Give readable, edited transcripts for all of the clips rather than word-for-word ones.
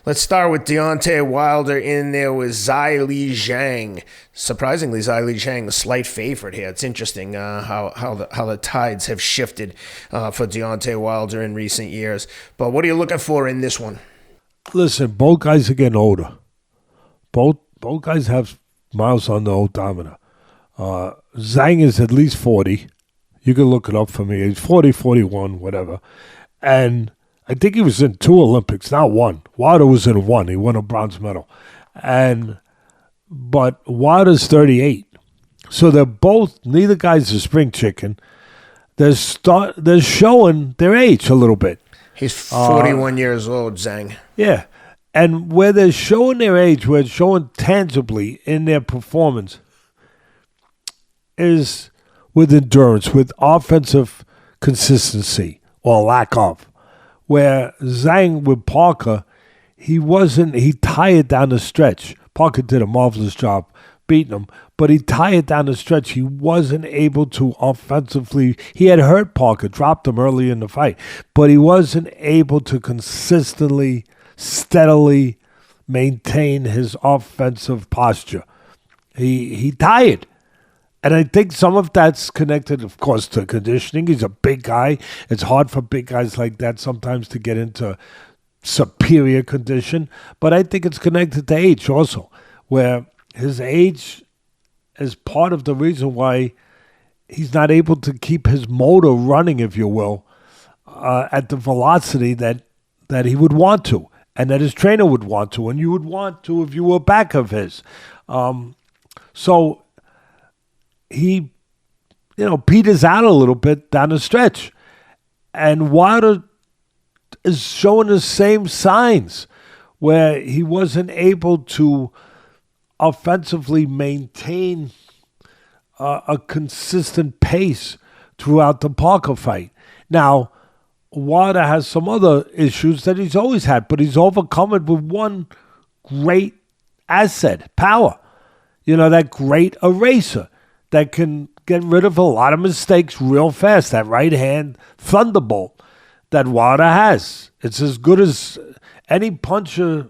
Let's start with Deontay Wilder in there with Zhilei Zhang. Surprisingly, Zhilei Zhang, the slight favorite here. It's interesting how the tides have shifted for Deontay Wilder in recent years. But what are you looking for in this one? Listen, both guys are getting older. Both guys have miles on the odometer. Zhang is at least 40. You can look it up for me. He's 40, 41, whatever. And I think he was in 2 Olympics, not 1. Wilder was in 1. He won a bronze medal. But Wilder's 38. So they're both, neither guy's a spring chicken. They're showing their age a little bit. He's 41 years old, Zhang. Yeah. And where they're showing their age, where it's showing tangibly in their performance, is with endurance, with offensive consistency or lack of. Where Zhang with Parker, he tired down the stretch. Parker did a marvelous job beating him, but he tired down the stretch. He wasn't able to offensively. He had hurt Parker, dropped him early in the fight, but he wasn't able to consistently, steadily maintain his offensive posture. He tired. And I think some of that's connected, of course, to conditioning. He's a big guy. It's hard for big guys like that sometimes to get into superior condition. But I think it's connected to age also, where his age is part of the reason why he's not able to keep his motor running, if you will, at the velocity that he would want to, and that his trainer would want to, and you would want to if you were back of his. So he, peters out a little bit down the stretch. And Wilder is showing the same signs where he wasn't able to offensively maintain a consistent pace throughout the Parker fight. Now, Wilder has some other issues that he's always had, but he's overcome it with one great asset, power. That great eraser that can get rid of a lot of mistakes real fast. That right hand thunderbolt that Wilder has. It's as good as any puncher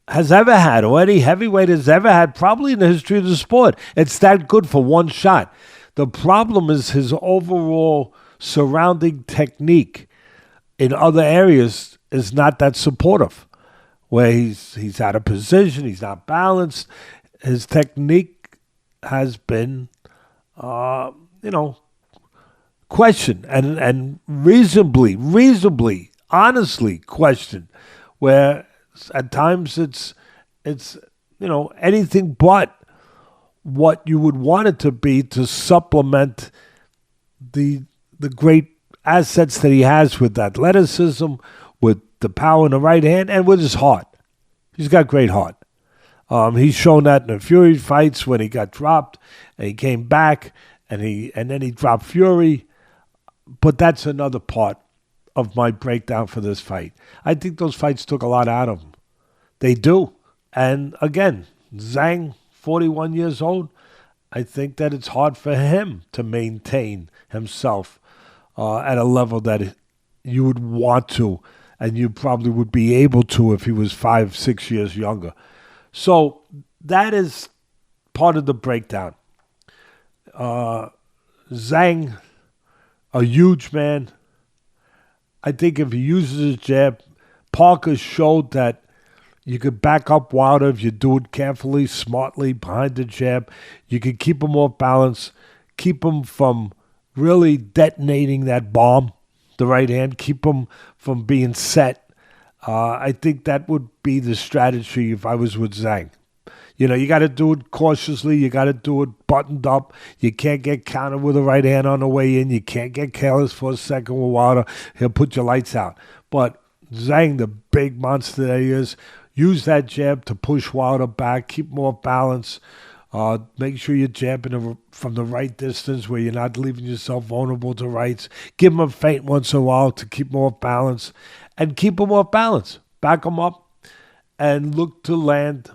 has ever had, or any heavyweight has ever had, probably in the history of the sport. It's that good for one shot. The problem is his overall surrounding technique in other areas is not that supportive, where he's out of position, he's not balanced. His technique has been questioned and reasonably, honestly questioned, where at times it's anything but what you would want it to be to supplement the great assets that he has with athleticism, with the power in the right hand, and with his heart. He's got great heart. He's shown that in the Fury fights when he got dropped and he came back and then he dropped Fury. But that's another part of my breakdown for this fight. I think those fights took a lot out of him. They do. And again, Zhang, 41 years old, I think that it's hard for him to maintain himself at a level that you would want to, and you probably would be able to if he was 5-6 years younger. So that is part of the breakdown. Zhang, a huge man. I think if he uses his jab, Parker showed that you could back up Wilder if you do it carefully, smartly, behind the jab. You could keep him off balance, keep him from really detonating that bomb, the right hand, keep him from being set. I think that would be the strategy if I was with Zhang. You got to do it cautiously. You got to do it buttoned up. You can't get countered with a right hand on the way in. You can't get careless for a second with Wilder. He'll put your lights out. But Zhang, the big monster that he is, use that jab to push Wilder back, keep more balance. Make sure you're jabbing from the right distance where you're not leaving yourself vulnerable to rights. Give him a feint once in a while to keep more balance. And keep him off balance. Back him up and look to land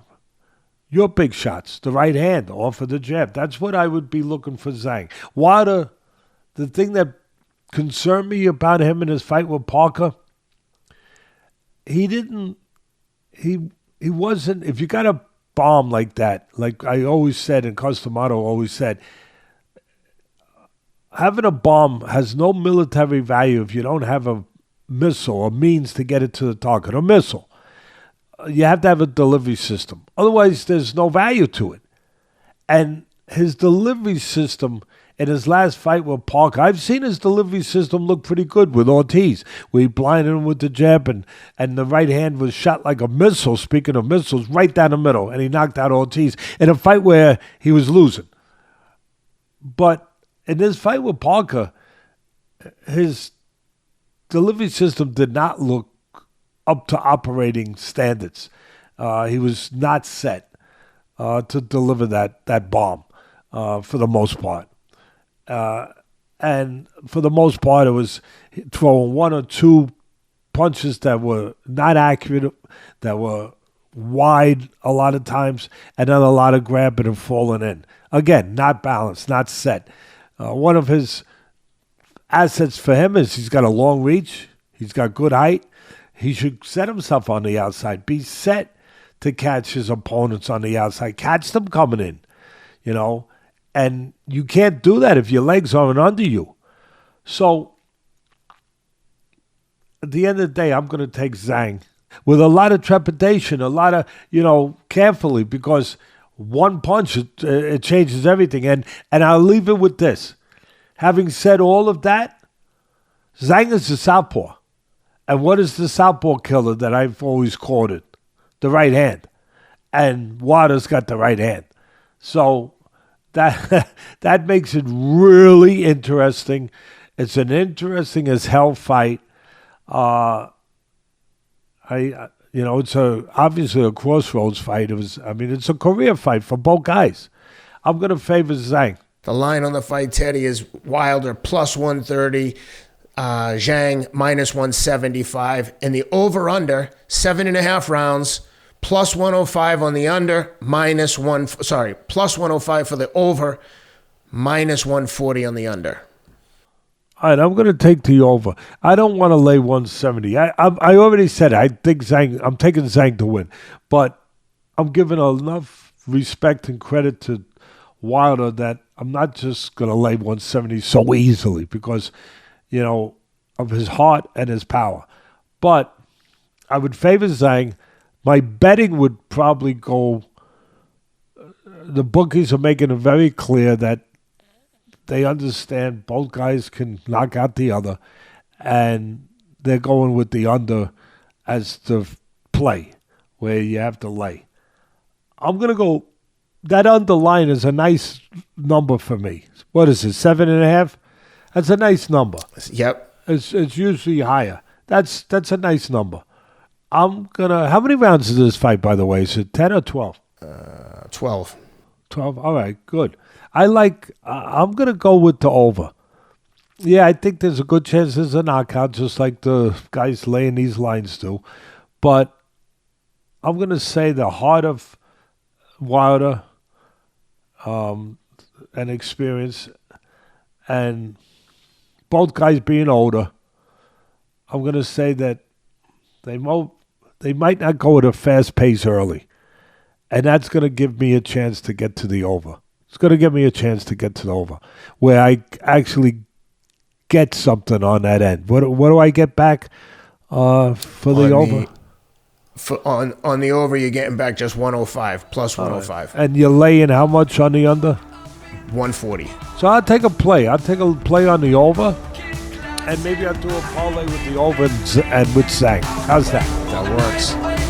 your big shots, the right hand off of the jab. That's what I would be looking for Zhang. Wilder, the thing that concerned me about him in his fight with Parker, he didn't he wasn't. If you got a bomb like that, like I always said, and Customato always said, having a bomb has no military value if you don't have a missile or means to get it to the target. A missile, you have to have a delivery system. Otherwise, there's no value to it. And his delivery system in his last fight with Parker, I've seen his delivery system look pretty good with Ortiz, where he blinded him with the jab, and the right hand was shot like a missile, speaking of missiles, right down the middle, and he knocked out Ortiz in a fight where he was losing. But in this fight with Parker, his delivery system did not look up to operating standards. He was not set to deliver that bomb for the most part. And for the most part, it was throwing one or two punches that were not accurate, that were wide a lot of times, and then a lot of grabbing and falling in. Again, not balanced, not set. One of his assets for him is he's got a long reach. He's got good height. He should set himself on the outside, be set to catch his opponents on the outside, catch them coming in, you know. And you can't do that if your legs aren't under you. So at the end of the day, I'm going to take Zhang with a lot of trepidation, a lot of, carefully, because one punch, it changes everything. And I'll leave it with this. Having said all of that, Zhang is the southpaw. And what is the southpaw killer that I've always quoted? The right hand. And Wilder's got the right hand. So that makes it really interesting. It's an interesting as hell fight. It's obviously a crossroads fight. It's a career fight for both guys. I'm going to favor Zhang. The line on the fight, Teddy, is Wilder plus 130, Zhang minus 175, and the over/under 7.5 rounds. Plus 105 on the under, plus 105 for the over, minus 140 on the under. All right, I'm going to take the over. I don't want to lay 170. I already said it. I'm taking Zhang to win. But I'm giving enough respect and credit to Wilder that I'm not just going to lay 170 so easily because, of his heart and his power. But I would favor Zhang. My betting would probably go, the bookies are making it very clear that they understand both guys can knock out the other, and they're going with the under as the play, where you have to lay. I'm going to go, that underline is a nice number for me. What is it, 7.5? That's a nice number. Yep. It's usually higher. That's a nice number. How many rounds is this fight, by the way? Is it 10 or 12? 12. 12? All right, good. I'm going to go with the over. Yeah, I think there's a good chance there's a knockout, just like the guys laying these lines do. But I'm going to say the heart of Wilder and experience, and both guys being older, I'm going to say that they might not go at a fast pace early. And that's going to give me a chance to get to the over. It's going to give me a chance to get to the over, where I actually get something on that end. What do I get back for the over? On the over, you're getting back just 105, plus 105. And you're laying how much on the under? 140. So I'll take a play. I'll take a play on the over, and maybe I'll do a parlay with the over and with Zhang. How's that? That works.